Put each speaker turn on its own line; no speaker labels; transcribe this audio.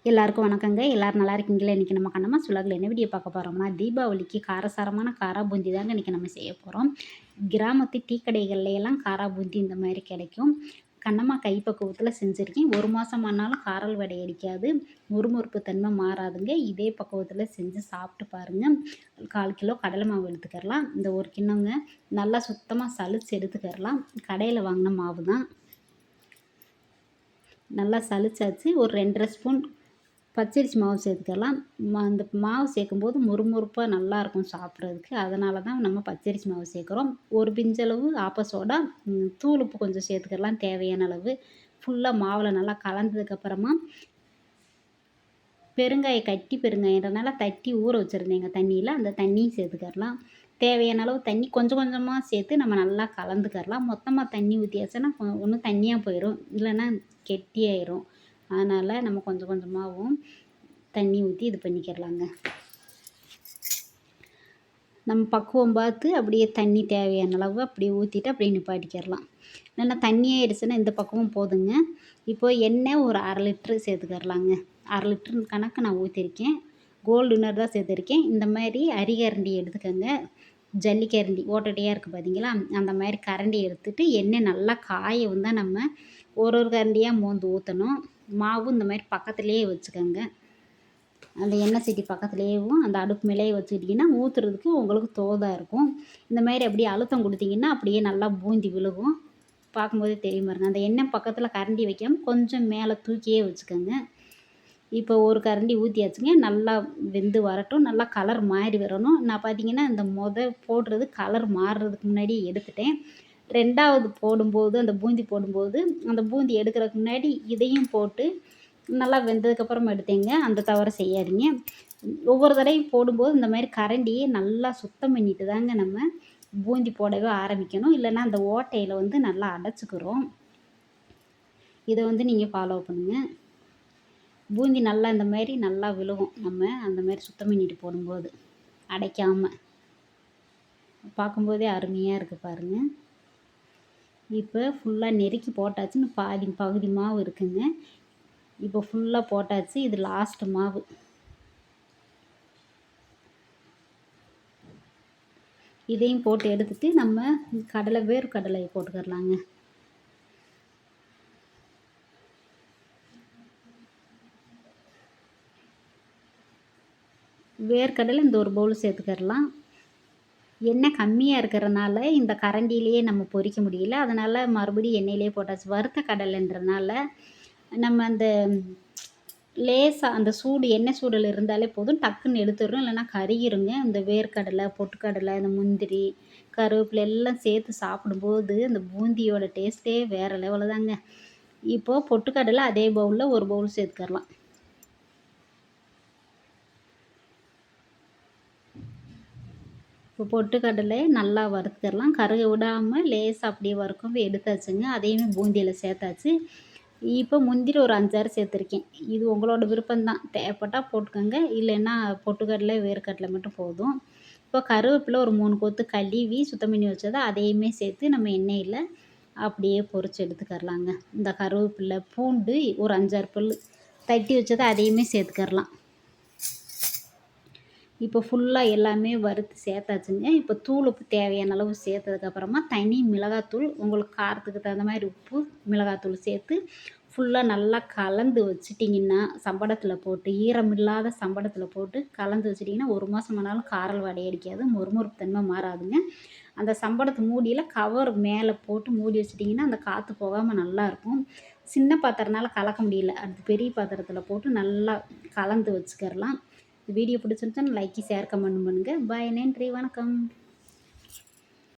எல்லாருக்கும் வணக்கங்க. எல்லாரும் நல்லா இருக்கீங்களா? இன்றைக்கி நம்ம கண்ணம்மா சுலகில் என்ன வீடியோ பார்க்க போகிறோம்னா, தீபாவளிக்கு காரசாரமான காரா பூந்தி தாங்க இன்றைக்கி நம்ம செய்ய போகிறோம். கிராமத்து டீ கடைகள்ல எல்லாம் காரா பூந்தி இந்த மாதிரி கிடைக்கும். கண்ணம்மா கைப்பக்குவத்தில் செஞ்சுருக்கேன். ஒரு மாதம் ஆனாலும் காரல் வடை அடிக்காது, முறுமுறுப்பு தன்மை மாறாதுங்க. இதே பக்குவத்தில் செஞ்சு சாப்பிட்டு பாருங்கள். 1/4 கிலோ கடலை மாவு எடுத்துக்கிறலாம். இந்த 1 கிண்ணங்க நல்லா சுத்தமாக சலிச்சு எடுத்துக்கிறலாம். கடையில் வாங்கின மாவு தான். நல்லா சலிச்சாச்சு. ஒரு 2 1/2 ஸ்பூன் பச்சரிசி மாவு சேர்த்துக்கலாம். அந்த மாவு சேர்க்கும்போது முறுமுறுப்பாக நல்லாயிருக்கும் சாப்பிட்றதுக்கு. அதனால தான் நம்ம பச்சரிசி மாவு சேர்க்குறோம். ஒரு பிஞ்சளவு ஆப்ப சோடா, தூள் உப்பு கொஞ்சம் சேர்த்துக்கலாம் தேவையான அளவு. ஃபுல்லாக மாவில் நல்லா கலந்ததுக்கப்புறமா கட்டி பெருங்காயன்றனால தட்டி ஊற வச்சுருந்தேங்க தண்ணியில். அந்த தண்ணியும் சேர்த்துக்கிறலாம். தேவையான அளவு தண்ணி கொஞ்சம் கொஞ்சமாக சேர்த்து நம்ம நல்லா கலந்துக்கிறலாம். மொத்தமாக தண்ணி ஊற்றியாச்சுன்னா ஒன்று தண்ணியாக போயிடும், இல்லைன்னா கெட்டியாயிரும். அதனால் நம்ம கொஞ்சம் கொஞ்சமாகவும் தண்ணி ஊற்றி இது பண்ணிக்கிறலாங்க. நம்ம பக்குவம் பார்த்து அப்படியே தண்ணி தேவையான அளவு அப்படியே ஊற்றிட்டு அப்படியே நிப்பாட்டிக்கிறலாம். இல்லைன்னா தண்ணியாகிடுச்சுன்னா இந்த பக்கமும் போதுங்க. இப்போது எண்ணெய் ஒரு 1/2 லிட்ரு சேர்த்துக்கிறலாங்க. 1/2 லிட்ரு கணக்கு நான் ஊற்றிருக்கேன். கோல்டு வின்னர் தான் சேர்த்துருக்கேன். இந்த மாதிரி அரிகரண்டி எடுத்துக்கோங்க. ஜல்லிக்கரண்டி ஓட்டடையாக இருக்குது பார்த்தீங்களா, அந்த மாதிரி கரண்டி எடுத்துகிட்டு எண்ணெய் நல்லா காயவும் தான் நம்ம ஒரு கரண்டியாக மோந்து ஊற்றணும். மாவு இந்த மாதிரி பக்கத்துலேயே வச்சுக்கோங்க. அந்த எண்ணெய் சட்டி பக்கத்துலேயும் அந்த அடுப்பு மேலேயே வச்சுக்கிட்டிங்கன்னா ஊற்றுறதுக்கு உங்களுக்கு தோதாக இருக்கும். இந்த மாதிரி அப்படியே அழுத்தம் கொடுத்தீங்கன்னா அப்படியே நல்லா பூந்தி விழுகும். பார்க்கும்போதே தெரியும் பாருங்க. அந்த எண்ணெய் பக்கத்தில் கரண்டி வைக்காமல் கொஞ்சம் மேலே தூக்கியே வச்சுக்கோங்க. இப்போ ஒரு கரண்டி ஊற்றியாச்சுங்க. நல்லா வெந்து வரட்டும். நல்லா கலர் மாறி வரணும். நான் பார்த்தீங்கன்னா இந்த போடுறது கலர் மாறுறதுக்கு முன்னாடி எடுத்துட்டேன். 2வது போடும்போது அந்த பூந்தி போடும்போது அந்த பூந்தி எடுக்கிறதுக்கு முன்னாடி இதையும் போட்டு நல்லா வெந்ததுக்கப்புறம் எடுத்தேங்க. அந்த தவறை செய்யாதீங்க. ஒவ்வொரு தடவையும் போடும்போது இந்த மாதிரி கரண்டியே நல்லா சுத்தம் பண்ணிட்டு தாங்க நம்ம பூந்தி போடவே ஆரம்பிக்கணும். இல்லைன்னா அந்த ஓட்டையில் நல்லா அடைச்சிக்கிறோம். இதை நீங்கள் ஃபாலோ பண்ணுங்கள். பூந்தி நல்லா இந்த மாதிரி நல்லா விழுகும். நம்ம அந்த மாதிரி சுத்தம் பண்ணிட்டு போடும்போது அடைக்காமல். பார்க்கும்போதே அருமையாக இருக்குது பாருங்கள். இப்போ ஃபுல்லாக நெருக்கி போட்டாச்சுன்னு பகுதி மாவு இருக்குங்க. இப்போ ஃபுல்லாக போட்டாச்சு. இது லாஸ்ட்டு மாவு. இதையும் போட்டு எடுத்துகிட்டு நம்ம வேர்க்கடலை போட்டுக்கிறலாங்க. வேர்க்கடலை இந்த ஒரு பவுல் சேர்த்துக்கிறலாம். எண்ணெய் கம்மியாக இருக்கிறனால இந்த கரண்டிலேயே நம்ம பொரிக்க முடியல. அதனால் மறுபடியும் எண்ணெயிலே போட்டாச்சு. வறுத்த கடலைன்றனால நம்ம அந்த லேசாக அந்த எண்ணெய் சூடில் இருந்தாலே போதும், டக்குன்னு எடுத்துடுறோம். இல்லைன்னா கருகிருங்க. இந்த வேர்க்கடலை, பொட்டுக்கடலை, இந்த முந்திரி, கருவேப்பிலை எல்லாம் சேர்த்து சாப்பிடும்போது அந்த பூந்தியோட டேஸ்ட்டே வேறு லெவலு தாங்க. இப்போது பொட்டுக்கடலை அதே பவுலில் ஒரு பவுல் சேர்த்துக்கிறலாம். இப்போ பொட்டுக்கடலை நல்லா வறுத்துக்கலாம். கருக விடாமல் லேசாக அப்படியே வறுக்கும் எடுத்தாச்சுங்க. அதையுமே பூந்தியில் சேர்த்தாச்சு. இப்போ முந்திரி ஒரு 5 6 சேர்த்துருக்கேன். இது உங்களோட விருப்பம்தான். தேவைப்பட்டால் போட்டுக்கோங்க. இல்லைன்னா பொட்டுக்கடலை வேர்க்கடலை மட்டும் போதும். இப்போ கருவேப்பிலை ஒரு 3 கொத்து கழுவி சுத்தம் பண்ணி வச்சதை அதையுமே சேர்த்து நம்ம எண்ணெயில் அப்படியே பொரிச்சு எடுத்துக்கரலாங்க. இந்த கருவேப்பிலை, பூண்டு ஒரு 5 6 பல் தட்டி வச்சதை அதையுமே சேர்த்துக்கரலாம். இப்போ ஃபுல்லாக எல்லாமே வறுத்து சேர்த்தாச்சுங்க. இப்போ தூள் உப்பு தேவையான அளவு சேர்த்ததுக்கப்புறமா தனி மிளகாத்தூள், உங்களுக்கு காரத்துக்கு தகுந்த மாதிரி உப்பு, மிளகாத்தூள் சேர்த்து ஃபுல்லாக நல்லா கலந்து வச்சுட்டிங்கன்னா, சம்படத்தில் போட்டு ஈரமில்லாத சம்படத்தில் போட்டு கலந்து வச்சுட்டிங்கன்னா 1 மாதம் ஆனாலும் காரல் வாடை அடிக்காது, மொறுமொறுப்பு தன்மை மாறாதுங்க. அந்த சம்படத்து மூடியில் கவர் மேலே போட்டு மூடி வச்சுட்டிங்கன்னா அந்த காற்று போகாமல் நல்லாயிருக்கும். சின்ன பாத்திரனால கலக்க முடியல. அடுத்து பெரிய பாத்திரத்தில் போட்டு நல்லா கலந்து வச்சுக்கிறலாம். வீடியோ பிடிச்சிருந்துச்சுன்னா லைக், ஷேர், கமெண்ட் பண்ணுங்கள். பாய், நன்றி, வணக்கம்.